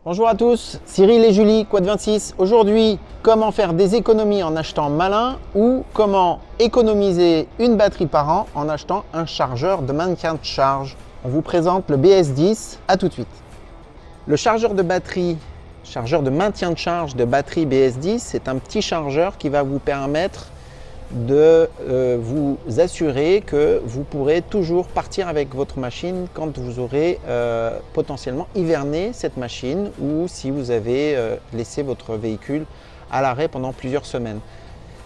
Bonjour à tous, Cyril et Julie, Quad26. Aujourd'hui, comment faire des économies en achetant malin ou comment économiser une batterie par an en achetant un chargeur de maintien de charge. On vous présente le BS10, à tout de suite. Le chargeur de batterie, chargeur de maintien de charge de batterie BS10, c'est un petit chargeur qui va vous permettre de vous assurer que vous pourrez toujours partir avec votre machine quand vous aurez potentiellement hiverné cette machine ou si vous avez laissé votre véhicule à l'arrêt pendant plusieurs semaines.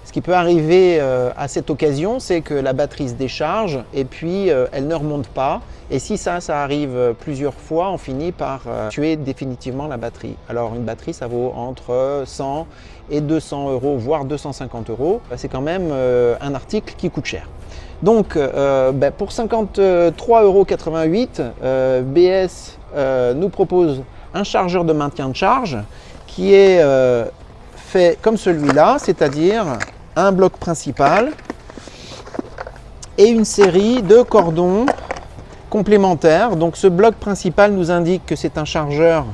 Ce qui peut arriver à cette occasion, c'est que la batterie se décharge et puis elle ne remonte pas. Et si ça arrive plusieurs fois, on finit par tuer définitivement la batterie. Alors une batterie, ça vaut entre 100 et 200 euros, voire 250 euros. C'est quand même un article qui coûte cher. Donc pour 53,88 €, BS nous propose un chargeur de maintien de charge qui est fait comme celui-là, c'est-à-dire un bloc principal et une série de cordons complémentaires. Donc ce bloc principal nous indique que c'est un chargeur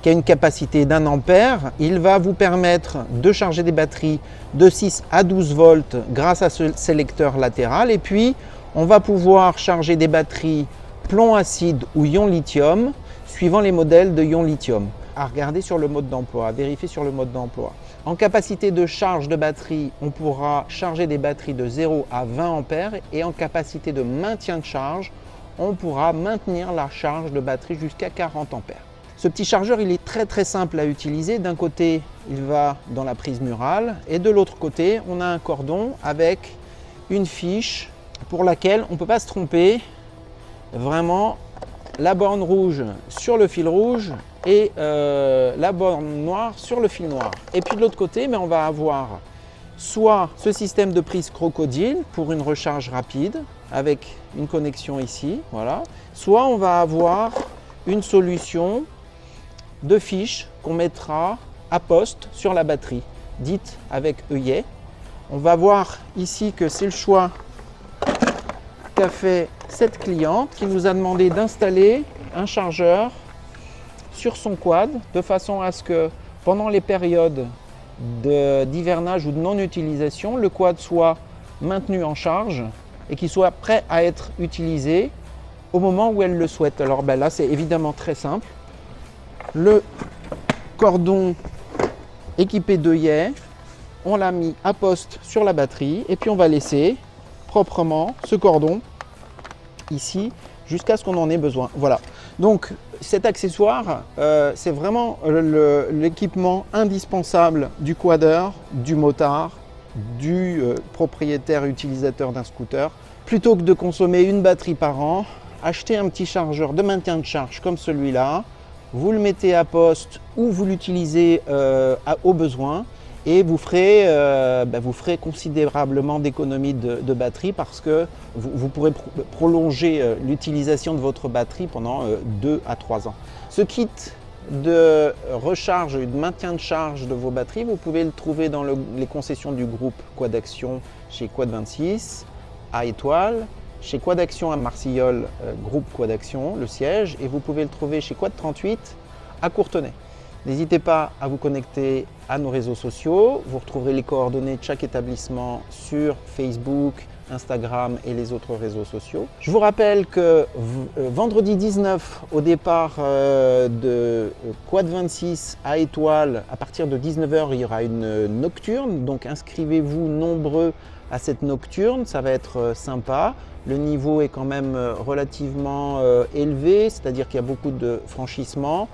qui a une capacité d'1 ampère. Il va vous permettre de charger des batteries de 6 à 12 volts grâce à ce sélecteur latéral. Et puis on va pouvoir charger des batteries plomb acide ou ion lithium suivant les modèles de ion lithium. À regarder sur le mode d'emploi, à vérifier sur le mode d'emploi. En capacité de charge de batterie, on pourra charger des batteries de 0 à 20 ampères et en capacité de maintien de charge, on pourra maintenir la charge de batterie jusqu'à 40 ampères. Ce petit chargeur, il est très simple à utiliser. D'un côté, il va dans la prise murale et de l'autre côté, on a un cordon avec une fiche pour laquelle on ne peut pas se tromper. Vraiment, la borne rouge sur le fil rouge et la borne noire sur le fil noir. Et puis de l'autre côté, on va avoir soit ce système de prise crocodile pour une recharge rapide avec une connexion ici, voilà. Soit on va avoir une solution de fiche qu'on mettra à poste sur la batterie, dite avec œillet. On va voir ici que c'est le choix qu'a fait cette cliente qui nous a demandé d'installer un chargeur sur son quad de façon à ce que pendant les périodes d'hivernage ou de non-utilisation, le quad soit maintenu en charge et qu'il soit prêt à être utilisé au moment où elle le souhaite. Alors là, c'est évidemment très simple. Le cordon équipé d'œillets, on l'a mis à poste sur la batterie et puis on va laisser proprement ce cordon ici jusqu'à ce qu'on en ait besoin. Voilà. Donc cet accessoire, c'est vraiment l'équipement indispensable du quadeur, du motard, du propriétaire utilisateur d'un scooter. Plutôt que de consommer une batterie par an, achetez un petit chargeur de maintien de charge comme celui-là, vous le mettez à poste ou vous l'utilisez au besoin et vous ferez considérablement d'économies de batterie parce que vous pourrez prolonger l'utilisation de votre batterie pendant 2 à 3 ans. Ce kit de recharge et de maintien de charge de vos batteries, vous pouvez le trouver dans les concessions du groupe Quad Action chez Quad26 à Étoile, chez Quad Action à Marcilleul, groupe Quad Action, le siège, et vous pouvez le trouver chez Quad38 à Courtenay. N'hésitez pas à vous connecter à nos réseaux sociaux. Vous retrouverez les coordonnées de chaque établissement sur Facebook, Instagram et les autres réseaux sociaux. Je vous rappelle que vendredi 19 au départ de Quad26 à Étoile, à partir de 19 h, il y aura une nocturne. Donc inscrivez-vous nombreux à cette nocturne, ça va être sympa. Le niveau est quand même relativement élevé, c'est-à-dire qu'il y a beaucoup de franchissements.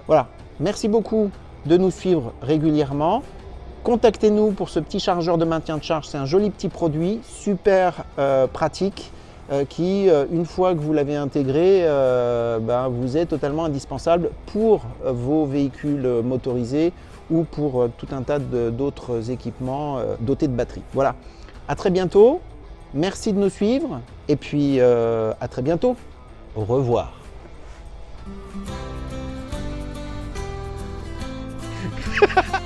Voilà. Merci beaucoup de nous suivre régulièrement. Contactez-nous pour ce petit chargeur de maintien de charge. C'est un joli petit produit, super pratique, qui, une fois que vous l'avez intégré, vous est totalement indispensable pour vos véhicules motorisés ou pour tout un tas d'autres équipements dotés de batterie. Voilà. À très bientôt. Merci de nous suivre et puis à très bientôt. Au revoir. Ha ha ha!